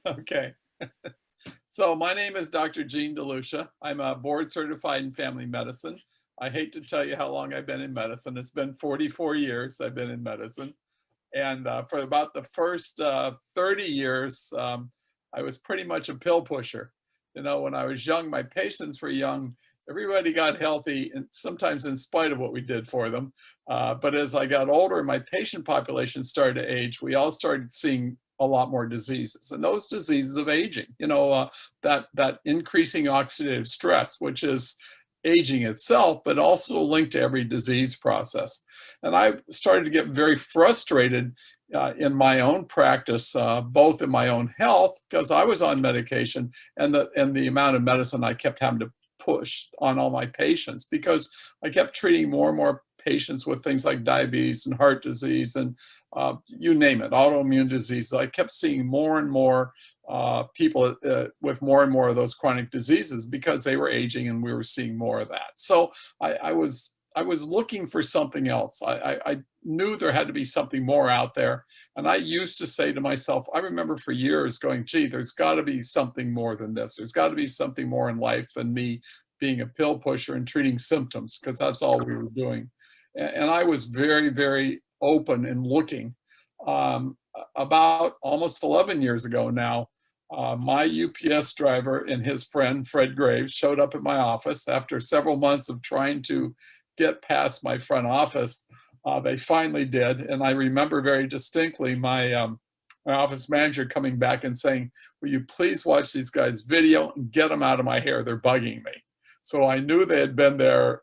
Okay. So my name is Dr. Gene DeLucia. I'm a board certified in family medicine. I hate to tell you how long I've been in medicine. It's been 44 years I've been in medicine. And for about the first 30 years, I was pretty much a pill pusher. You know, when I was young, my patients were young. Everybody got healthy, and sometimes in spite of what we did for them. But as I got older, my patient population started to age. We all started seeing a lot more diseases, and those diseases of aging. That increasing oxidative stress, which is aging itself, but also linked to every disease process. And I started to get very frustrated in my own practice, both in my own health, because I was on medication, and the amount of medicine I kept having to push on all my patients, because I kept treating more and more patients with things like diabetes and heart disease and you name it, autoimmune diseases. I kept seeing more and more people with more and more of those chronic diseases because they were aging, and we were seeing more of that. So I was looking for something else. I knew there had to be something more out there. And I used to say to myself, I remember for years going, gee, there's got to be something more than this. There's got to be something more in life than me being a pill pusher and treating symptoms, because that's all we were doing. And I was very, very open and looking. About almost 11 years ago now, my UPS driver and his friend, Fred Graves, showed up at my office after several months of trying to get past my front office. They finally did. And I remember very distinctly my office manager coming back and saying, will you please watch these guys' video and get them out of my hair? They're bugging me. So I knew they had been there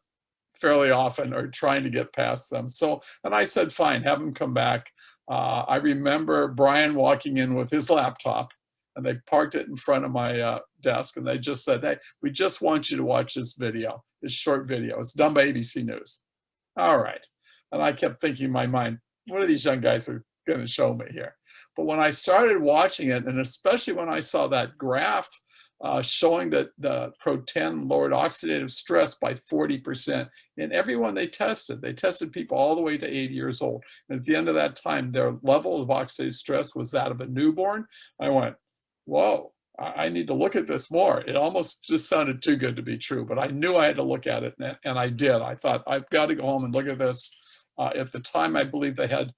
fairly often or trying to get past them. So, and I said, fine, have them come back. I remember Brian walking in with his laptop, and they parked it in front of my desk, and they just said, hey, we just want you to watch this video, this short video. It's done by ABC News. All right. And I kept thinking in my mind, what are these young guys are going to show me here? But when I started watching it, and especially when I saw that graph showing that the Pro-10 lowered oxidative stress by 40% in everyone they tested people all the way to 80 years old. And at the end of that time, their level of oxidative stress was that of a newborn. I went, whoa, I need to look at this more. It almost just sounded too good to be true, but I knew I had to look at it, and I did. I thought, I've got to go home and look at this. At the time, I believe they had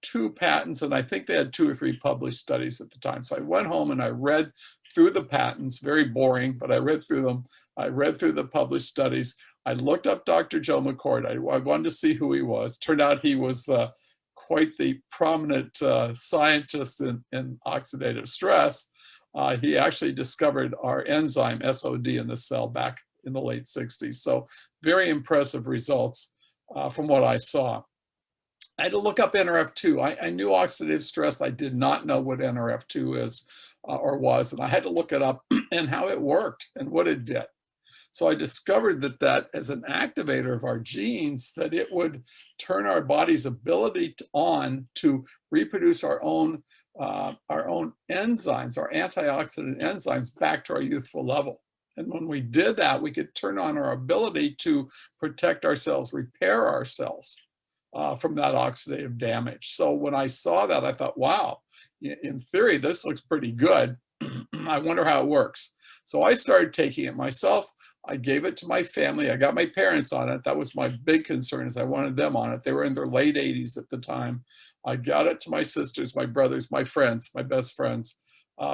2 patents, and I think they had 2 or 3 published studies at the time. So I went home and I read through the patents, very boring, but I read through them. I read through the published studies. I looked up Dr. Joe McCord. I wanted to see who he was. Turned out he was quite the prominent scientist in oxidative stress. He actually discovered our enzyme SOD in the cell back in the late 60s. So very impressive results from what I saw. I had to look up NRF2. I knew oxidative stress. I did not know what NRF2 is or was, and I had to look it up and how it worked and what it did. So I discovered that as an activator of our genes, that it would turn our body's ability on to reproduce our own enzymes, our antioxidant enzymes, back to our youthful level. And when we did that, we could turn on our ability to protect ourselves, repair ourselves from that oxidative damage. So when I saw that, I thought, wow, in theory, this looks pretty good. I wonder how it works. So I started taking it myself. I gave it to my family. I got my parents on it. That was my big concern, is I wanted them on it. They were in their late 80s at the time. I got it to my sisters, my brothers, my friends, my best friends,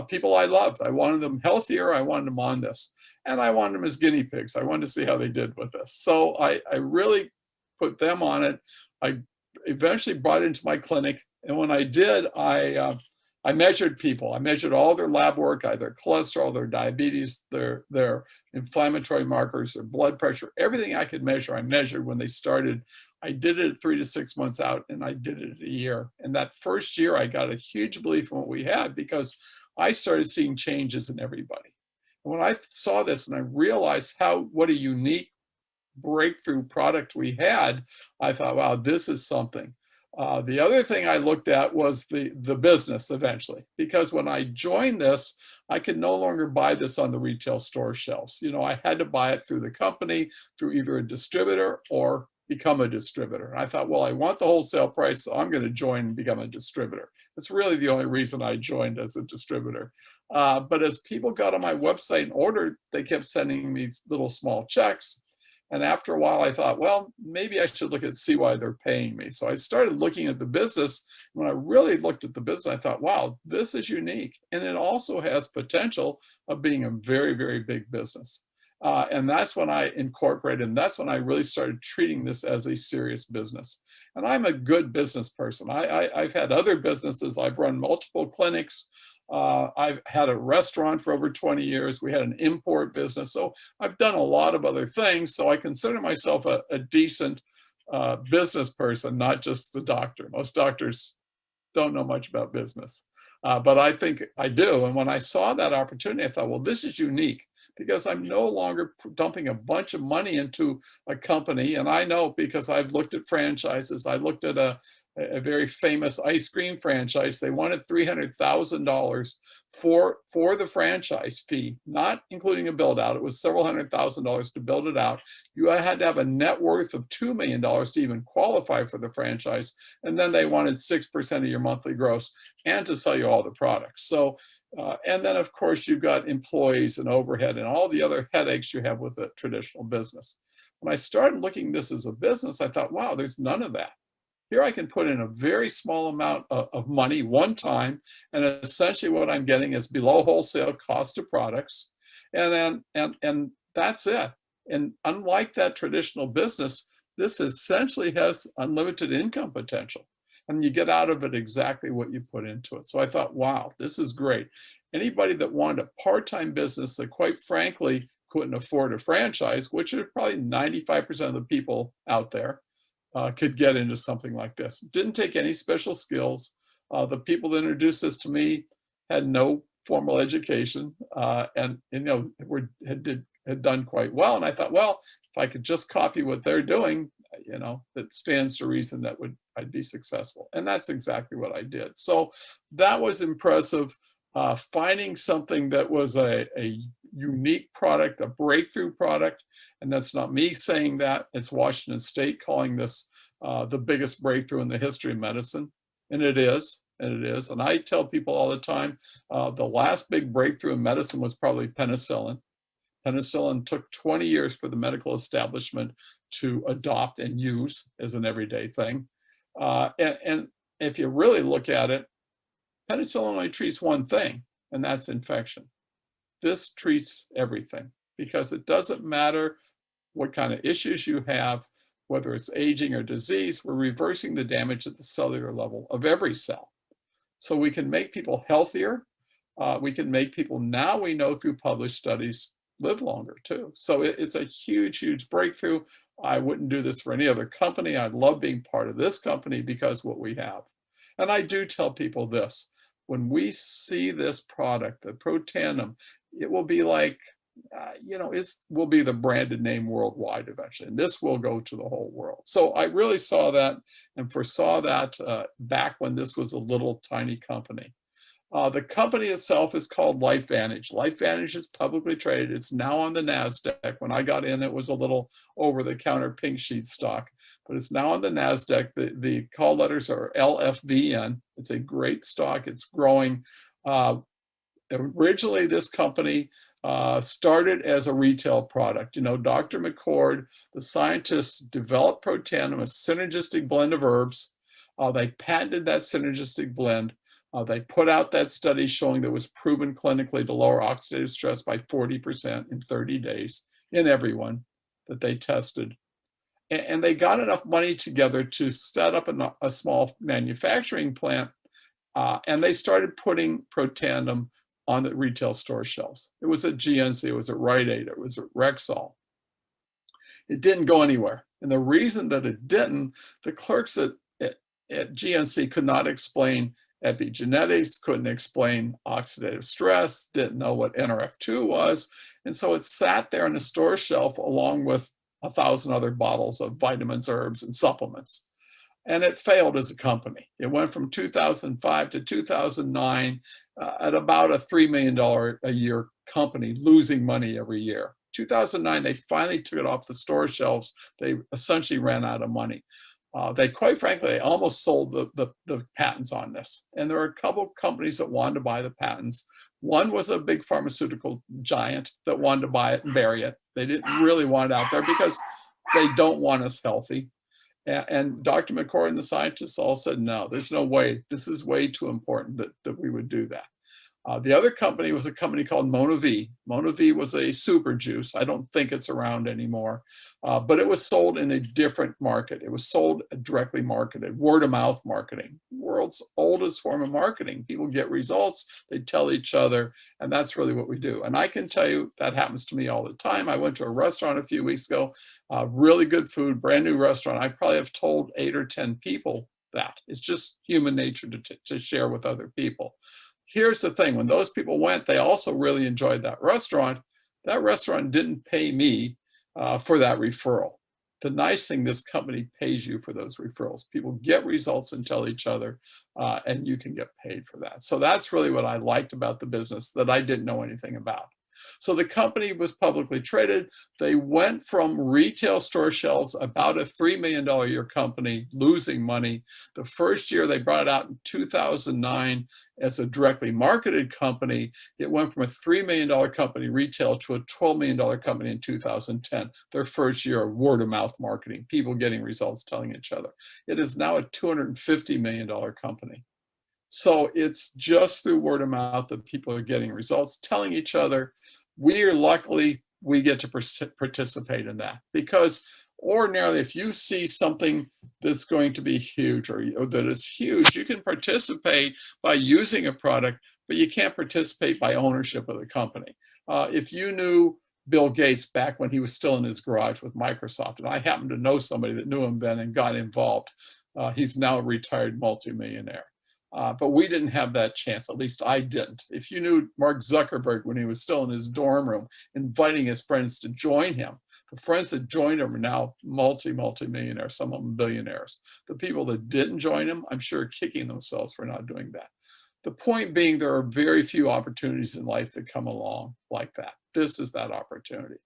people I loved. I wanted them healthier. I wanted them on this. And I wanted them as guinea pigs. I wanted to see how they did with this. So I really put them on it. I eventually brought it into my clinic. And when I did, I measured people. I measured all their lab work, their cholesterol, their diabetes, their inflammatory markers, their blood pressure, everything I could measure, I measured when they started. I did it 3 to 6 months out, and I did it a year. And that first year, I got a huge belief in what we had, because I started seeing changes in everybody. And when I saw this and I realized what a unique breakthrough product we had, I thought, wow, this is something. The other thing I looked at was the business eventually, because when I joined this, I could no longer buy this on the retail store shelves. I had to buy it through the company, through either a distributor or become a distributor. And I thought, well, I want the wholesale price, so I'm going to join and become a distributor. That's really the only reason I joined as a distributor. But as people got on my website and ordered, they kept sending me little small checks. And after a while, I thought, well, maybe I should look at see why they're paying me. So I started looking at the business. When I really looked at the business, I thought, wow, this is unique. And it also has potential of being a very, very big business. And that's when I incorporated, and that's when I really started treating this as a serious business. And I'm a good business person. I've had other businesses. I've run multiple clinics. I've had a restaurant for over 20 years. We had an import business. So I've done a lot of other things. So I consider myself a decent business person, not just the doctor. Most doctors don't know much about business. But I think I do. And when I saw that opportunity, I thought, well, this is unique because I'm no longer dumping a bunch of money into a company. And I know because I've looked at franchises. I looked at a very famous ice cream franchise. They wanted $300,000 for the franchise fee, not including a build out. It was several $100,000 to build it out. You had to have a net worth of $2 million to even qualify for the franchise. And then they wanted 6% of your monthly gross and to sell you all the products. So, and then of course you've got employees and overhead and all the other headaches you have with a traditional business. When I started looking at this as a business, I thought, wow, there's none of that. Here I can put in a very small amount of money one time, and essentially what I'm getting is below wholesale cost of products, and that's it. And unlike that traditional business, this essentially has unlimited income potential, and you get out of it exactly what you put into it. So I thought, wow, this is great. Anybody that wanted a part-time business that quite frankly couldn't afford a franchise, which are probably 95% of the people out there, could get into something like this. Didn't take any special skills. The people that introduced this to me had no formal education, and had done quite well. And I thought, well, if I could just copy what they're doing, it stands to reason that I'd be successful. And that's exactly what I did. So that was impressive. Finding something that was a unique product, a breakthrough product, and that's not me saying that, it's Washington State calling this the biggest breakthrough in the history of medicine, and it is, and I tell people all the time, the last big breakthrough in medicine was probably penicillin. Penicillin took 20 years for the medical establishment to adopt and use as an everyday thing, and if you really look at it, penicillin only treats one thing, and that's infection. This treats everything because it doesn't matter what kind of issues you have, whether it's aging or disease, we're reversing the damage at the cellular level of every cell. So we can make people healthier. We can make people, now we know through published studies, live longer too. So it's a huge, huge breakthrough. I wouldn't do this for any other company. I love being part of this company because what we have. And I do tell people this, when we see this product, the Protandim, it will be like, it will be the branded name worldwide eventually, and this will go to the whole world. So I really saw that and foresaw that back when this was a little tiny company. The company itself is called LifeVantage. LifeVantage is publicly traded. It's now on the NASDAQ. When I got in, it was a little over-the-counter pink sheet stock, but it's now on the NASDAQ. The call letters are LFVN. It's a great stock. It's growing. Originally, this company started as a retail product. Dr. McCord, the scientists, developed Protandim, a synergistic blend of herbs. They patented that synergistic blend. They put out that study showing that it was proven clinically to lower oxidative stress by 40% in 30 days in everyone that they tested. And they got enough money together to set up a small manufacturing plant, and they started putting Protandim on the retail store shelves. It was at GNC, it was at Rite Aid, it was at Rexall. It didn't go anywhere. And the reason that it didn't, the clerks at GNC could not explain epigenetics, couldn't explain oxidative stress, didn't know what NRF2 was. And so it sat there on the store shelf along with 1,000 other bottles of vitamins, herbs, and supplements. And it failed as a company. It went from 2005 to 2009 at about a $3 million a year company, losing money every year. 2009, they finally took it off the store shelves. They essentially ran out of money. They, quite frankly, they almost sold the patents on this. And there were a couple of companies that wanted to buy the patents. One was a big pharmaceutical giant that wanted to buy it and bury it. They didn't really want it out there because they don't want us healthy. And Dr. McCord and the scientists all said, no, there's no way. This is way too important that we would do that. The other company was a company called Monavie. Monavie was a super juice. I don't think it's around anymore, but it was sold in a different market. It was sold directly marketed, word of mouth marketing, world's oldest form of marketing. People get results, they tell each other, and that's really what we do. And I can tell you that happens to me all the time. I went to a restaurant a few weeks ago, really good food, brand new restaurant. I probably have told 8 or 10 people that. It's just human nature to share with other people. Here's the thing, when those people went, they also really enjoyed that restaurant. That restaurant didn't pay me for that referral. The nice thing, this company pays you for those referrals. People get results and tell each other, and you can get paid for that. So that's really what I liked about the business that I didn't know anything about. So the company was publicly traded. They went from retail store shelves, about a $3 million a year company, losing money. The first year they brought it out in 2009 as a directly marketed company. It went from a $3 million company retail to a $12 million company in 2010. Their first year of word of mouth marketing, people getting results, telling each other. It is now a $250 million company. So it's just through word of mouth that people are getting results, telling each other. Luckily, we get to participate in that, because ordinarily, if you see something that's going to be huge or that is huge, you can participate by using a product, but you can't participate by ownership of the company. If you knew Bill Gates back when he was still in his garage with Microsoft, and I happen to know somebody that knew him then and got involved, he's now a retired multimillionaire. But we didn't have that chance, at least I didn't. If you knew Mark Zuckerberg when he was still in his dorm room, inviting his friends to join him, the friends that joined him are now multi-millionaires, some of them billionaires. The people that didn't join him, I'm sure, are kicking themselves for not doing that. The point being, there are very few opportunities in life that come along like that. This is that opportunity.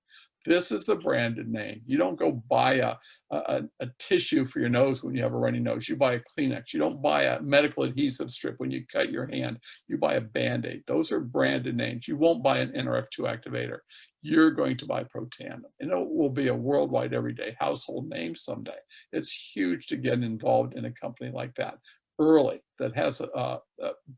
This is the branded name. You don't go buy a tissue for your nose when you have a runny nose. You buy a Kleenex. You don't buy a medical adhesive strip when you cut your hand. You buy a Band-Aid. Those are branded names. You won't buy an NRF2 activator. You're going to buy Protandim. And it will be a worldwide, everyday household name someday. It's huge to get involved in a company like that early, that has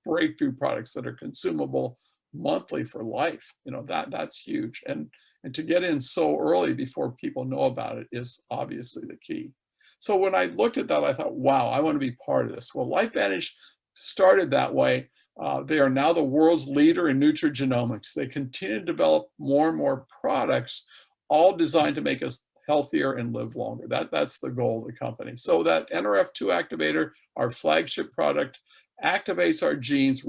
breakthrough products that are consumable monthly for life. That's huge. And to get in so early before people know about it is obviously the key. So when I looked at that, I thought, wow, I want to be part of this. Well, LifeVantage started that way. They are now the world's leader in nutrigenomics. They continue to develop more and more products, all designed to make us healthier and live longer. That's the goal of the company. So that NRF2 activator, our flagship product, activates our genes,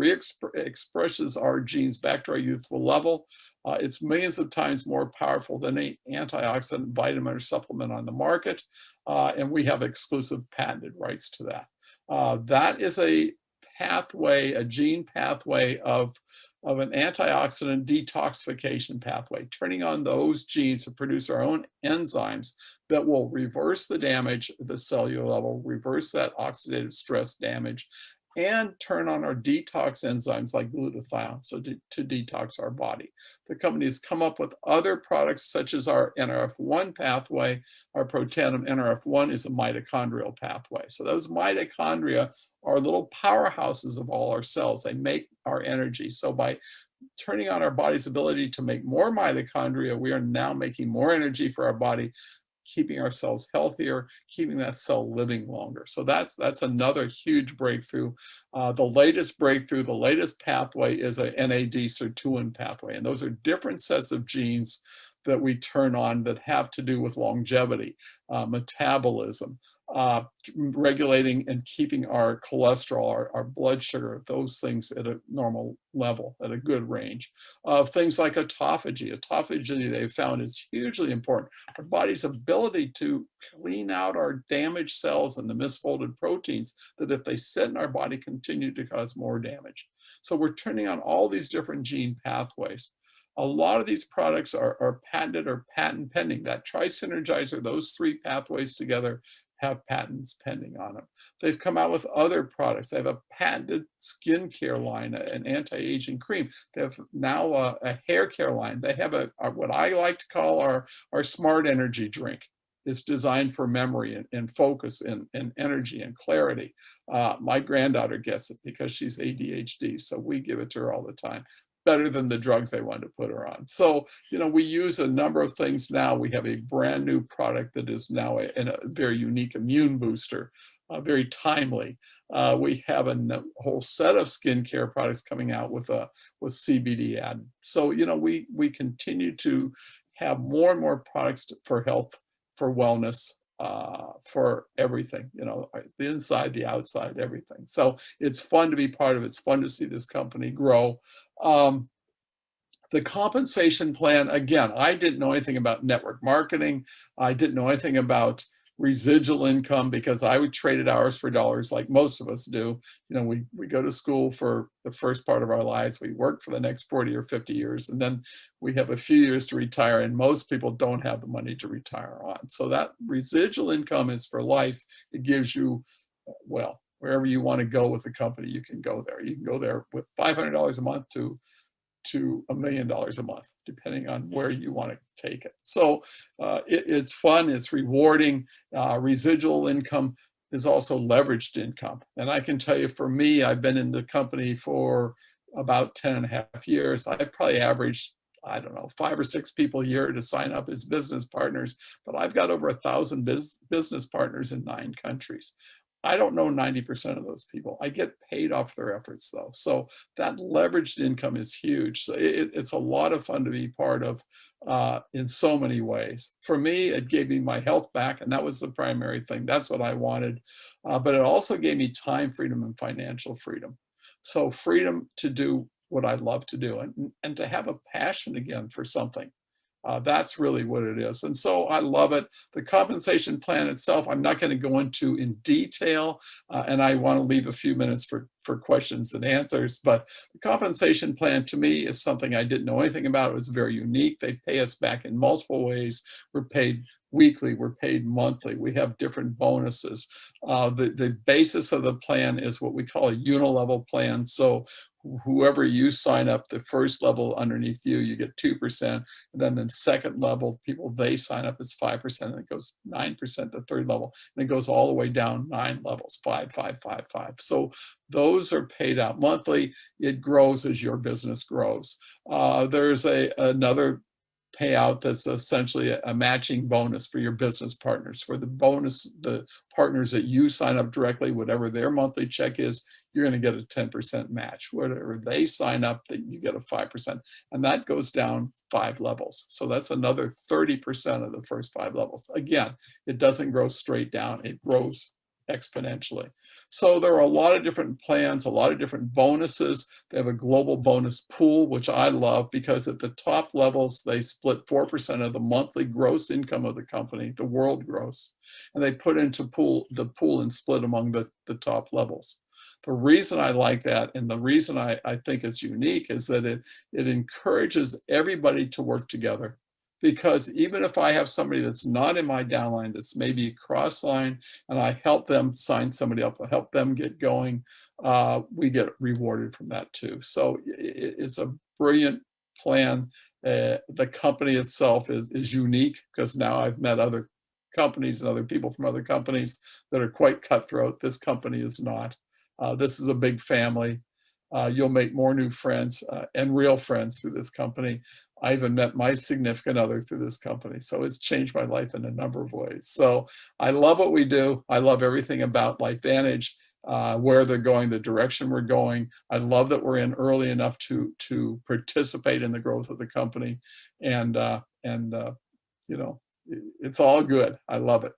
expresses our genes back to our youthful level. It's millions of times more powerful than any antioxidant, vitamin, or supplement on the market. And we have exclusive patented rights to that. That is a pathway, a gene pathway of an antioxidant detoxification pathway, turning on those genes to produce our own enzymes that will reverse the damage at the cellular level, reverse that oxidative stress damage, and turn on our detox enzymes like glutathione, so to detox our body. The company has come up with other products such as our NRF1 pathway. Our Protandim NRF1 is a mitochondrial pathway. So those mitochondria are little powerhouses of all our cells. They make our energy. So by turning on our body's ability to make more mitochondria, we are now making more energy for our body, keeping our cells healthier, keeping that cell living longer. So that's another huge breakthrough. The latest breakthrough, the latest pathway is a NAD sirtuin pathway. And those are different sets of genes that we turn on that have to do with longevity, metabolism, regulating and keeping our cholesterol, our blood sugar, those things at a normal level, at a good range. Things like autophagy. Autophagy, they've found, is hugely important. Our body's ability to clean out our damaged cells and the misfolded proteins that, if they sit in our body, continue to cause more damage. So we're turning on all these different gene pathways. A lot of these products are patented or patent pending. That tri-synergizer, those three pathways together have patents pending on them. They've come out with other products. They have a patented skincare line, an anti-aging cream. They have now a hair care line. They have what I like to call our smart energy drink. It's designed for memory and focus and energy and clarity. My granddaughter gets it because she's ADHD, so we give it to her all the time. Better than the drugs they wanted to put her on. So, we use a number of things now. We have a brand new product that is now a very unique immune booster, very timely. We have a whole set of skincare products coming out with CBD added. So, we continue to have more and more products for health, for wellness, for everything, the inside, the outside, everything. So it's fun to be part of it. It's fun to see this company grow. The compensation plan, again, I didn't know anything about network marketing. I didn't know anything about residual income because I would traded hours for dollars like most of us do. We go to school for the first part of our lives. We work for the next 40 or 50 years, and then we have a few years to retire, and most people don't have the money to retire on. So that residual income is for life. It gives you, well, wherever you want to go with the company, you can go there. You can go there with $500 a month to $1 million a month, depending on where you want to take it. So it's fun, it's rewarding. Residual income is also leveraged income. And I can tell you, for me, I've been in the company for about 10 and a half years. I've probably averaged, I don't know, 5 or 6 people a year to sign up as business partners, but I've got over 1,000 business partners in 9 countries. I don't know 90% of those people. I get paid off their efforts, though. So that leveraged income is huge. So it's a lot of fun to be part of in so many ways. For me, it gave me my health back, and that was the primary thing. That's what I wanted. But it also gave me time freedom and financial freedom. So freedom to do what I love to do and to have a passion again for something. That's really what it is. And so I love it. The compensation plan itself, I'm not going to go into in detail, and I want to leave a few minutes for questions and answers. But the compensation plan to me is something I didn't know anything about. It was very unique. They pay us back in multiple ways. We're paid weekly, we're paid monthly, we have different bonuses. The basis of the plan is what we call a unilevel plan. So whoever you sign up, the first level underneath you, you get 2%. And then the second level, people they sign up is 5%, and it goes 9% the third level. And it goes all the way down 9 levels, 5, 5, 5, 5. So those are paid out monthly. It grows as your business grows. There's another payout that's essentially a matching bonus for your business partners. For the partners that you sign up directly, whatever their monthly check is, you're going to get a 10% match. Whatever they sign up, that you get a 5%, and that goes down 5 levels. So that's another 30% of the first 5 levels. Again, it doesn't grow straight down; it grows exponentially. So there are a lot of different plans, a lot of different bonuses. They have a global bonus pool, which I love, because at the top levels, they split 4% of the monthly gross income of the company, the world gross, and they put into the pool and split among the top levels. The reason I like that, and the reason I think it's unique, is that it encourages everybody to work together. Because even if I have somebody that's not in my downline, that's maybe cross line, and I help them sign somebody up, I help them get going, we get rewarded from that too. So it's a brilliant plan. The company itself is unique, because now I've met other companies and other people from other companies that are quite cutthroat. This company is not. This is a big family. You'll make more new friends and real friends through this company. I even met my significant other through this company. So it's changed my life in a number of ways. So I love what we do. I love everything about LifeVantage, where they're going, the direction we're going. I love that we're in early enough to participate in the growth of the company. And it's all good. I love it.